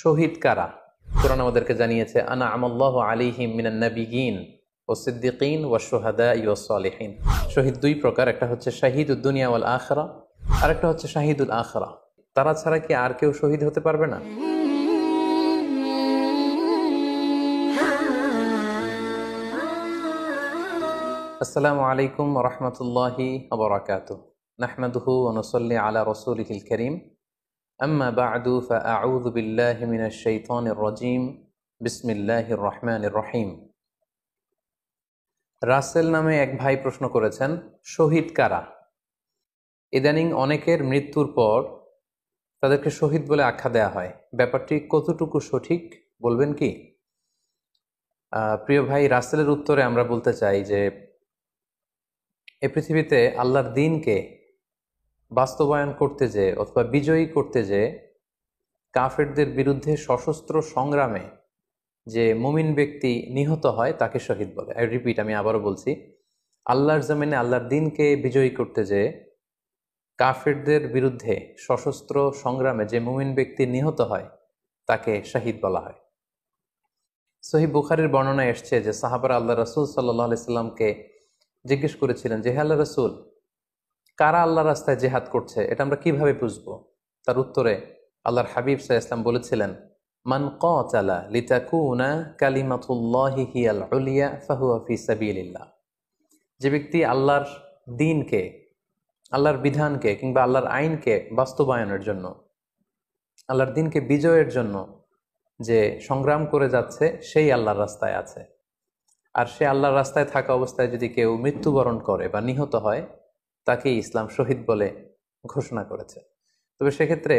শহীদ কারা? কোরআন আমাদেরকে জানিয়েছে আনা আমাল্লাহু আলাইহিম মিনান নাবিয়িন ও সিদ্দিকিন ওয়া শুহাদা ওয়াস সালিহিন। শহীদ দুই প্রকার, একটা হচ্ছে শাহিদুদ দুনিয়া ওয়াল আখিরা, আর একটা হচ্ছে শাহিদুল আখিরা। তারা ছাড়া কি আর কেউ শহীদ হতে পারবে না? আসসালামু আলাইকুম ওয়া রাহমাতুল্লাহি ওয়া বারাকাতুহু। নাহমাদুহু ওয়া নুসাল্লি আলা রাসূলিহিল কারীম। আম্মা বা'দু ফাআউযু বিল্লাহি মিনাশ শাইতানির রাজীম। বিসমিল্লাহির রহমানির রহিম। রাসেল নামে এক ভাই প্রশ্ন করেছেন, শহীদ কারা? ইদানিং অনেকের মৃত্যুর পর তাদেরকে শহীদ বলে আখ্যা দেয়া হয়। ব্যাপারটি কতটুকু সঠিক বলবেন কি? প্রিয় ভাই, রাসেলের উত্তরে আমরা বলতে চাই যে এই পৃথিবীতে আল্লাহর দ্বীনকে বাস্তবায়ন করতে যে অথবা বিজয়ী করতে যে কাফেরদের বিরুদ্ধে সশস্ত্র সংগ্রামে যে মুমিন ব্যক্তি নিহত হয় তাকে শহীদ বলে। আমি আবারও বলছি, আল্লাহর জমিনে আল্লাহর দ্বীনকে বিজয়ী করতে যে কাফেরদের বিরুদ্ধে সশস্ত্র সংগ্রামে যে মুমিন ব্যক্তি নিহত হয় তাকে শহীদ বলা হয়। সহিহ বুখারীর বর্ণনায় এসছে যে সাহাবারা আল্লাহ রাসূল সাল্লাল্লাহু আলাইহি সাল্লামকে জিজ্ঞেস করেছিলেন যে, হে আল্লাহ রাসূল, কারা আল্লাহর রাস্তায় জিহাদ করছে এটা আমরা কিভাবে বুঝবো? তার উত্তরে আল্লাহর হাবিব সাল্লাল্লাহু আলাইহি সাল্লাম বলেছিলেন, মান কাতালা লিতাকুনা কালিমাতুল্লাহি হিয়াল উলিয়া ফাহুয়া ফি সাবিলিল্লাহ। যে ব্যক্তি আল্লাহর দ্বীনকে, আল্লাহর বিধানকে কিংবা আল্লাহর আইনকে বাস্তবায়নের জন্য, আল্লাহর দ্বীনকে বিজয়ের জন্য যে সংগ্রাম করে যাচ্ছে সেই আল্লাহর রাস্তায় আছে। আর সে আল্লাহর রাস্তায় থাকা অবস্থায় যদি কেউ মৃত্যুবরণ করে বা নিহত হয় তাকে ইসলাম শহীদ বলে ঘোষণা করেছে। তবে সেক্ষেত্রে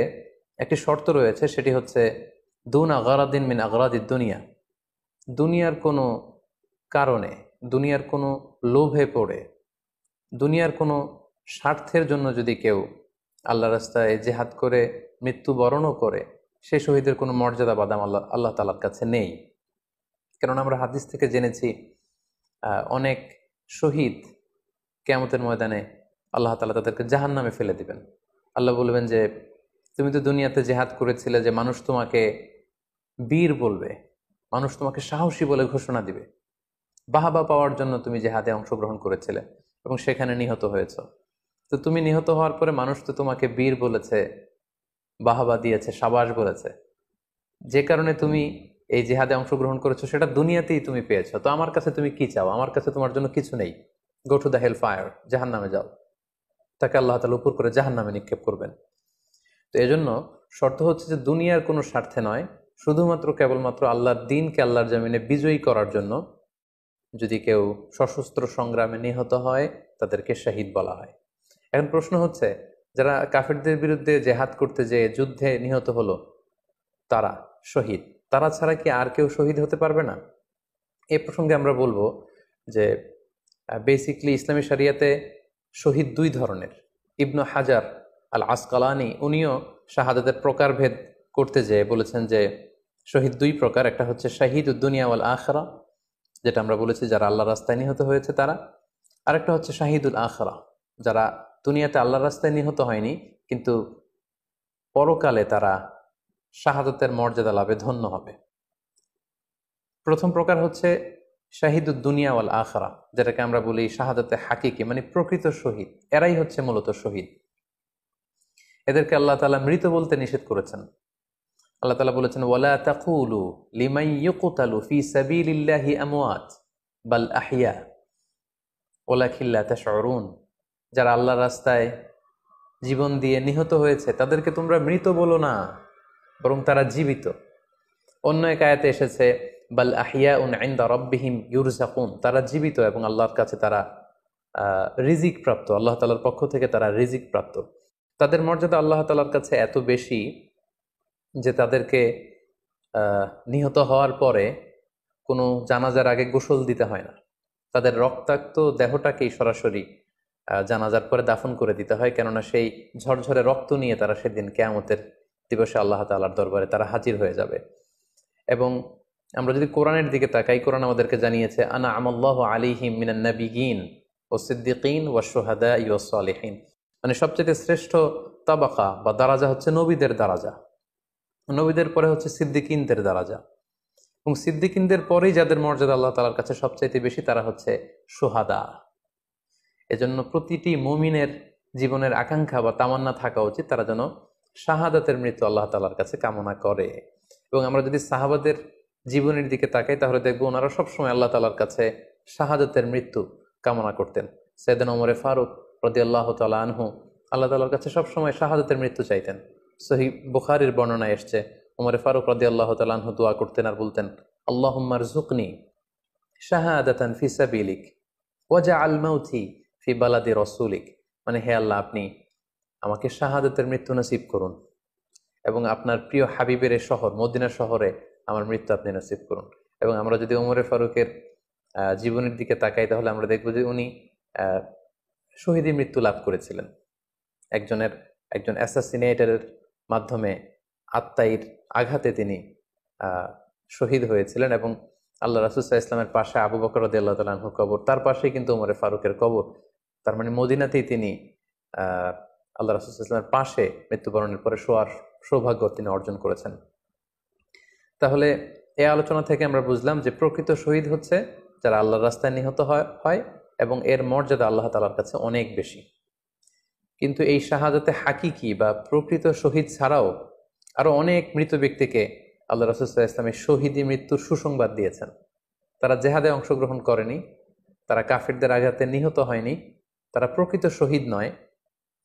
একটি শর্ত রয়েছে, সেটি হচ্ছে দুন আগারাদিন মিন আগারাদিদ দুনিয়া। দুনিয়ার কোনো কারণে, দুনিয়ার কোনো লোভে পড়ে, দুনিয়ার কোনো স্বার্থের জন্য যদি কেউ আল্লাহ রাস্তায় জেহাদ করে মৃত্যুবরণও করে, সেই শহীদের কোনো মর্যাদা বাদাম আল্লাহ তাআলার কাছে নেই। কারণ আমরা হাদিস থেকে জেনেছি অনেক শহীদ কিয়ামতের ময়দানে আল্লাহ তাআলা তাদেরকে জাহান্নামে ফেলে দিবেন। আল্লাহ বলবেন যে তুমি তো দুনিয়াতে জেহাদ করেছিলে, যে মানুষ তোমাকে বীর বলবে, মানুষ তোমাকে সাহসী বলে ঘোষণা দিবে, বাহাবা পাওয়ার জন্য তুমি জেহাদে অংশগ্রহণ করেছিলে এবং সেখানে নিহত হয়েছ। তো তুমি নিহত হওয়ার পরে মানুষ তো তোমাকে বীর বলেছে, বাহাবা দিয়েছে, সাবাস বলেছে, যে কারণে তুমি এই জিহাদে অংশগ্রহণ করেছো সেটা দুনিয়াতেই তুমি পেয়েছো। তো আমার কাছে তুমি কি চাও? আমার কাছে তোমার জন্য কিছু নেই। Go to the hell fire, জাহান্নামে যাও। তাকে আল্লাহ তাআলা উপর করে জাহান্নামে নিক্ষেপ করবেন। তো এজন্য শর্ত হচ্ছে যে দুনিয়ার কোনো স্বার্থে নয়, শুধুমাত্র কেবলমাত্র আল্লাহর দ্বীনকে আল্লাহর জমিনে বিজয়ী করার জন্য যদি কেউ সশস্ত্র সংগ্রামে নিহত হয় তাদেরকে শহীদ বলা হয়। এখন প্রশ্ন হচ্ছে, যারা কাফেরদের বিরুদ্ধে জেহাদ করতে যেয়ে যুদ্ধে নিহত হলো তারা শহীদ, তারা ছাড়া কি আর কেউ শহীদ হতে পারবে না? এই প্রসঙ্গে আমরা বলবো যে বেসিকলি ইসলামী শরিয়াতে শহীদ দুই ধরনের। ইবনু হাজার আল আসকালানি উনিও শাহাদাতের প্রকারভেদ করতে যেয়ে বলেছেন যে শহীদ দুই প্রকার, একটা হচ্ছে শাহিদুদ দুনিয়া ওয়াল আখিরা, যেটা আমরা বলেছি যারা আল্লাহর রাস্তায় নিহত হয়েছে তারা। আরেকটা হচ্ছে শাহিদুল আখিরা, যারা দুনিয়াতে আল্লাহর রাস্তায় নিহত হয়নি কিন্তু পরকালে তারা শাহাদাতের মর্যাদা লাভে ধন্য হবে। প্রথম প্রকার হচ্ছে শাহিদুদ দুনিয়া ওয়াল আখিরা, যেটাকে আমরা বলি শাহাদাতে হাকিকি, মানে প্রকৃত শহীদ। এরাই হচ্ছে মূলত শহীদ। এদেরকে আল্লাহ তাআলা মৃত বলতে নিষেধ করেছেন। আল্লাহ তাআলা বলেছেন, ওয়ালা তাকুলু লিমান ইউকতালু ফি সাবিলিল্লাহি আমওয়াত বাল আহইয়া ওয়ালাকিন লা তাশউরুন। যারা আল্লাহর রাস্তায় জীবন দিয়ে নিহত হয়েছে তাদেরকে তোমরা মৃত বলো না, বরং তারা জীবিত। অন্য এক আয়াতে এসেছে বাল আহিয়াউন ইনদা রাব্বিহিম ইউরযাকুন, তারা জীবিত এবং আল্লাহর কাছে তারা রিজিক প্রাপ্ত, আল্লাহ তাআলার পক্ষ থেকে তারা রিজিক প্রাপ্ত। তাদের মর্যাদা আল্লাহ তাআলার কাছে এত বেশি যে তাদেরকে নিহত হওয়ার পরে কোনো জানাজার আগে গোসল দিতে হয় না। তাদের রক্তাক্ত দেহটাকেই সরাসরি জানাজার পরে দাফন করে দিতে হয়, কেননা সেই ঝরঝরে রক্ত নিয়ে তারা সেদিন কিয়ামতের দিবসে আল্লাহ তাআলার দরবারে তারা হাজির হয়ে যাবে। এবং আমরা যদি কোরআনের দিকে তাকাই, কোরআন আমাদেরকে জানিয়েছে আনা আমাল্লাহু আলাইহিম মিনান নাবিয়িন ওয়াস সিদ্দিকিন ওয়াশ শুহাদা ওয়াস সালিহিন, মানে সবচেয়ে শ্রেষ্ঠ তাবাকা বা দারাজা হচ্ছে নবীদের দারাজা। নবীদের পরে হচ্ছে সিদ্দিকিনদের দরজা, এবং সিদ্দিকিনদের পরেই যাদের মর্যাদা আল্লাহ তাআলার কাছে সবচাইতে বেশি তারা হচ্ছে শুহাদা। এজন্য প্রতিটি মুমিনের জীবনের আকাঙ্ক্ষা বা তামান্না থাকা উচিত তারা যেন শাহাদাতের মৃত্যু আল্লাহ তাআলার কাছে কামনা করে। এবং আমরা যদি সাহাবাদের জীবনের দিকে তাকাই তাহলে দেখবো ওনারা সবসময় আল্লাহ তাআলার কাছে শাহাদাতের মৃত্যু কামনা করতেন। সাইয়েদনা ওমর ফারুক রাদিয়াল্লাহু তাআলা আনহু আল্লাহ তাআলার কাছে সবসময় শাহাদাতের মৃত্যু চাইতেন। সহিহ বুখারীর বর্ণনায় এসছে ওমর ফারুক রাদিয়াল্লাহু তাআলা আনহু দোয়া করতেন আর বলতেন, আল্লাহুম্মা রযুকনি শাহাদাতান ফি সাবিলিক ওয়াজআল মাউতি ফি বালাদি রাসূলিক, মানে হে আল্লাহ আপনি আমাকে শাহাদাতের মৃত্যু নসিব করুন এবং আপনার প্রিয় হাবিবের এই শহর মদিনা শহরে আমার মৃত্যু আপনি নসিব করুন। এবং আমরা যদি ওমর ফারুকের জীবনের দিকে তাকাই তাহলে আমরা দেখব যে উনি শহীদী মৃত্যু লাভ করেছিলেন। একজন অ্যাসাসিনেটরের মাধ্যমে আত্মাইর আঘাতে তিনি শহীদ হয়েছিলেন এবং আল্লাহ রাসূল সাল্লাল্লাহু আলাইহি ওয়াসাল্লামের পাশে আবু বকর রাদিয়াল্লাহু তাআলা আনহু কবর, তার পাশেই কিন্তু ওমর ফারুকের কবর। তার মানে মদিনাতেই তিনি আল্লাহ রাসূল সাল্লাল্লাহু আলাইহি ওয়াসাল্লামের পাশে মৃত্যুবরণের পরে শোয়ার সৌভাগ্য তিনি অর্জন করেছেন। তাহলে এই আলোচনা থেকে আমরা বুঝলাম যে প্রকৃত শহীদ হচ্ছে যারা আল্লাহর রাস্তায় নিহত হয় এবং এর মর্যাদা আল্লাহ তাআলার কাছে অনেক বেশি। কিন্তু এই শাহাদাতে হাকিকি বা প্রকৃত শহীদ ছাড়াও আরো অনেক মৃত ব্যক্তিকে আল্লাহ রাসূল সাল্লাল্লাহু আলাইহি ওয়াসাল্লাম শহীদী মৃত্যুর সুসংবাদ দিয়েছেন। তারা জেহাদে অংশগ্রহণ করেনি, তারা কাফিরদের আঘাতে নিহত হয়নি, তারা প্রকৃত শহীদ নয়,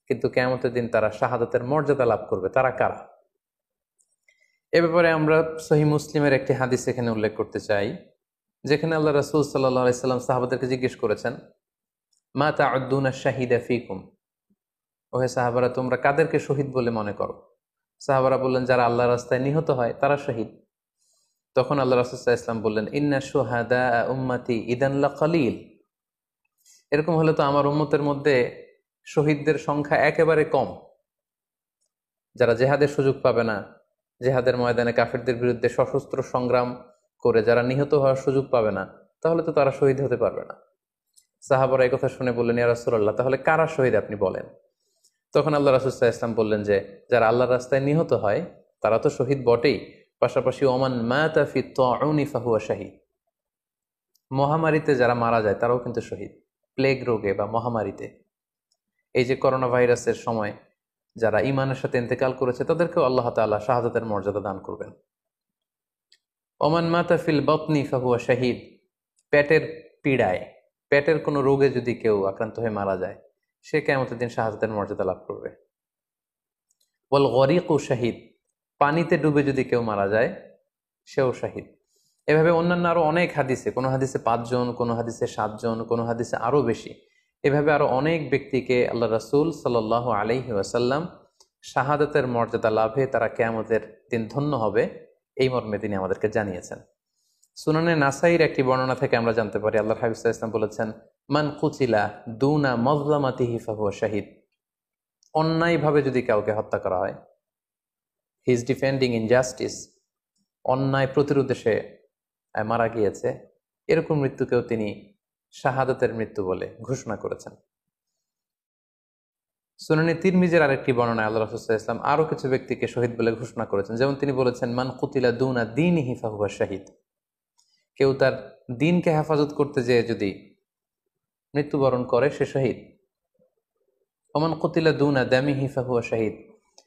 কিন্তু কিয়ামতের দিন তারা শাহাদাতের মর্যাদা লাভ করবে। তারা কারা? এ ব্যাপারে আমরা সহিহ মুসলিমের একটি হাদিস এখানে উল্লেখ করতে চাই, যেখানে আল্লাহ রাসূল সাল্লাল্লাহু আলাইহি ওয়াসাল্লাম সাহাবাদেরকে জিজ্ঞেস করেছেন, মা তা'উদ্দুনা শাহিদা ফীকুম, ওহে সাহাবারা তোমরা কাদেরকে শহীদ বলে মনে করো? সাহাবারা বললেন যারা আল্লাহর রাস্তায় নিহত হয় তারা শহীদ। তখন আল্লাহ রাসূল সাল্লাল্লাহু আলাইহি ওয়াসাল্লাম বললেন, ইন্না শুহাদা উম্মতি ইদান লাকালিল, এরকম হলে তো আমার উম্মতের মধ্যে শহীদদের সংখ্যা একেবারে কম। যারা জেহাদের সুযোগ পাবে না, জেহাদের ময়দানে কাফিরদের বিরুদ্ধে সশস্ত্র সংগ্রাম করে যারা নিহত হওয়ার সুযোগ পাবে না, তাহলে তো তারা শহীদ হতে পারবে না। সাহাবারা এই কথা শুনে বললেন, ইয়া রাসূলুল্লাহ তাহলে কারা শহীদ আপনি বলেন। তখন আল্লাহ রাসূল সাল্লাল্লাহু আলাইহি ওয়াসাল্লাম বললেন যে যারা আল্লাহর রাস্তায় নিহত হয় তারা তো শহীদ বটেই, পাশাপাশি ওমান মাতা ফি তাউনি ফাহুয়া শাহীদ, মহামারীতে যারা মারা যায় তারাও কিন্তু শহীদ। প্লেগ রোগে বা মহামারীতে, এই যে করোনা ভাইরাসের সময় যারা ঈমানের সাথে ইন্তেকাল করেছে তাদেরকেও আল্লাহ তাআলা শাহাদাতের মর্যাদা দান করবেন। ওমান মাতা ফিল বাতনি ফাহুয়া শাহীদ, পেটের পীড়ায়, পেটের কোনো রোগে যদি কেউ আক্রান্ত হয়ে মারা যায় সে কিয়ামতের দিন শাহাদাতের মর্যাদা লাভ করবে। ওয়াল গরিকু শাহীদ, পানিতে ডুবে যদি কেউ মারা যায় সেও শাহীদ। এভাবে অন্যান্য আরো অনেক হাদিসে, কোনো হাদিসে 5 জন, কোনো হাদিসে 7 জন, কোনো হাদিসে আরো বেশি, এভাবে আরো অনেক ব্যক্তিকে আল্লাহ রাসূল সাল্লাল্লাহু আলাইহি ওয়াসাল্লাম শাহাদাতের মর্যাদা লাভে তারা কিয়ামতের দিন ধন্য হবে এই মর্মে তিনি আমাদেরকে জানিয়েছেন। সুনানে নাসাইর একটি বর্ণনা থেকে আমরা জানতে পারি আল্লাহর হাবিব সাল্লাল্লাহু আলাইহি ওয়াসাল্লাম বলেছেন, মান কুতিলা দুনা মাজলামাতিহি ফাহুয়া শাহীদ, অন্যায়ভাবে যদি কাউকে হত্যা করা হয়, হি ইজ ডিফেন্ডিং ইনজাস্টিস, অন্যায় প্রতিরোধে সে মারা গিয়েছে, এরকম মৃত্যুকেও তিনি শাহাদাতের মৃত্যু বলে ঘোষণা করেছেন। সুনানে তিরমিজির আরেকটি বর্ণনায় আল্লাহ রাসূল সাল্লাল্লাহু আলাইহি ওয়াসাল্লাম আরো কিছু ব্যক্তিকে শহীদ বলে ঘোষণা করেছেন। যেমন তিনি বলেছেন, মান কুতিলা দুনা দীনিহি ফাহুয়া শাহীদ, কেউ তার দ্বীনকে হেফাজত করতে যেয়ে যদি মৃত্যুবরণ করে সে শহীদ। ওমান কুতিলা দুনা দামিহি ফাহুয়া শাহীদ,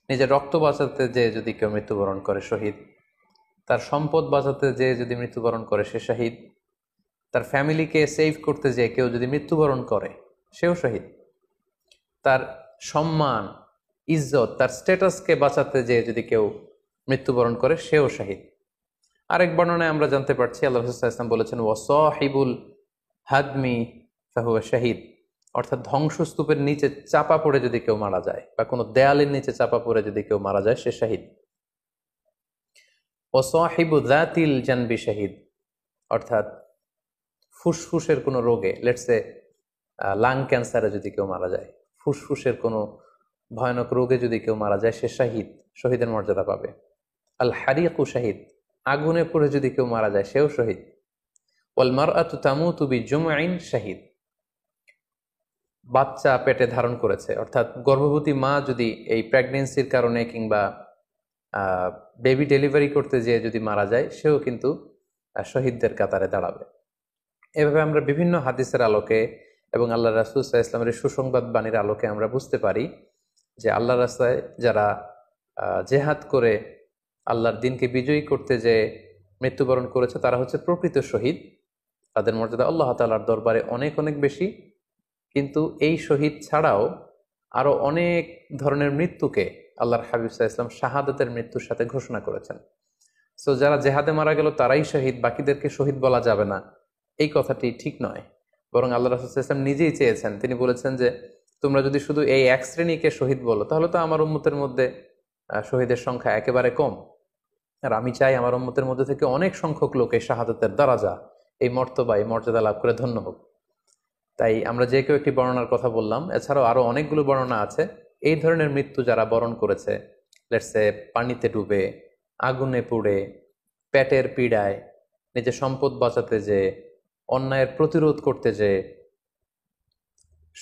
নিজের রক্ত বাঁচাতে যেয়ে যদি কেউ মৃত্যুবরণ করে শহীদ। তার সম্পদ বাঁচাতে যেয়ে যদি মৃত্যুবরণ করে সে শহীদ। তার ফ্যামিলিকে সেভ করতে যেয়ে কেউ যদি মৃত্যুবরণ করে সেও শহীদ। তার সম্মান, ইজ্জত, তার স্ট্যাটাসকে বাঁচাতে যেয়ে যদি কেউ মৃত্যুবরণ করে সেও শহীদ। আরেক বর্ণনায় আমরা জানতে পারছি আল্লাহ রাসূল সাল্লাল্লাহু আলাইহি ওয়াসাল্লাম বলেছেন, ওয়াসাহিবুল হাদমি ফাহুয়া শাহীদ, অর্থাৎ ধ্বংসস্তূপের নিচে চাপা পড়ে যদি কেউ মারা যায় বা কোনো দেয়ালের নিচে চাপা পড়ে যদি কেউ মারা যায় সে শহীদ। ওয়াসাহিবু যাতিল জানবি শাহীদ, অর্থাৎ ফুসফুসের কোনো রোগে, লেটসে লাং ক্যান্সারে যদি কেউ মারা যায়, ফুসফুসের কোনো ভয়ানক রোগে যদি কেউ মারা যায় সে শাহীদ, শহীদের মর্যাদা পাবে। আল হারিকু শাহীদ, আগুনে পড়ে যদি কেউ মারা যায় সেও শহীদ। ওয়াল মারআতু তামুতু বিজুমইন শাহীদ, বাচ্চা পেটে ধারণ করেছে, অর্থাৎ গর্ভবতী মা যদি এই প্রেগনেন্সির কারণে কিংবা বেবি ডেলিভারি করতে যেয়ে যদি মারা যায়, সেও কিন্তু শহীদদের কাতারে দাঁড়াবে। এভাবে আমরা বিভিন্ন হাদিসের আলোকে এবং আল্লাহ রাসূল সাল্লাল্লাহু আলাইহি ওয়াসাল্লামের সুসংবাদ বাণীর আলোকে আমরা বুঝতে পারি যে আল্লাহর রাস্তায় যারা জেহাদ করে আল্লাহর দিনকে বিজয়ী করতে যে মৃত্যুবরণ করেছে তারা হচ্ছে প্রকৃত শহীদ। তাদের মর্যাদা আল্লাহ তাআলার দরবারে অনেক অনেক বেশি। কিন্তু এই শহীদ ছাড়াও আরো অনেক ধরনের মৃত্যুকে আল্লাহর হাবিব সাল্লাল্লাহু আলাইহি ওয়াসাল্লাম শাহাদাতের মৃত্যুর সাথে ঘোষণা করেছেন। সো যারা জেহাদে মারা গেল তারাই শহীদ, বাকিদেরকে শহীদ বলা যাবে না, এই কথাটি ঠিক নয়। বরং আল্লাহ রাসূল সাল্লাল্লাহু আলাইহি ওয়াসাল্লাম নিজেই চেয়েছেন, তিনি বলেছেন যে তোমরা যদি শুধু এই এক শ্রেণীকে শহীদ বলো তাহলে তো আমার উম্মতের মধ্যে শহীদের সংখ্যা একেবারে কম। আর আমি চাই আমার উম্মতের মধ্যে থেকে অনেক সংখ্যক লোক এই শাহাদাতের দারাজা, এই মর্তবা, এই মর্যাদা লাভ করে ধন্য হোক। তাই আমরা যে কেউ একটি বর্ণনার কথা বললাম, এছাড়াও আরো অনেকগুলো বর্ণনা আছে। এই ধরনের মৃত্যু যারা বরণ করেছে, লেটসে পানিতে ডুবে, আগুনে পুড়ে, পেটের পীড়ায়, নিজের সম্পদ বাঁচাতে যে, অন্যায়ের প্রতিরোধ করতে যে,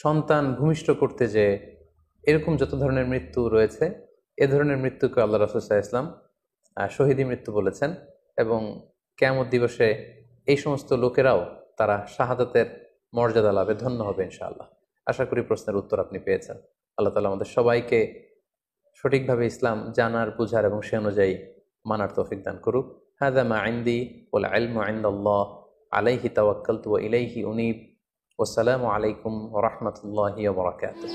সন্তান ভূমিষ্ঠ করতে যে, এরকম যত ধরনের মৃত্যু রয়েছে, এ ধরনের মৃত্যুকে আল্লাহ রাসূল সাল্লাল্লাহু আলাইহি ওয়াসাল্লাম শহীদী মৃত্যু বলেছেন। এবং কিয়ামত দিবসে এই সমস্ত লোকেরাও তারা শাহাদাতের মর্যাদা লাভে ধন্য হবে ইনশাআল্লাহ। আশা করি প্রশ্নের উত্তর আপনি পেয়েছেন। আল্লাহ তাআলা আমাদের সবাইকে সঠিকভাবে ইসলাম জানার, বুঝার এবং সে অনুযায়ী মানার তৌফিক দান করুক। হাযা মা ইনদি ওয়াল ইলমু ইনদাল্লাহ আলাইহি তাওয়াক্কালতু ওয়া ইলাইহি উনীব। ওয়াসসালামু আলাইকুম ওয়া রাহমাতুল্লাহি ওয়া বারাকাতুহু।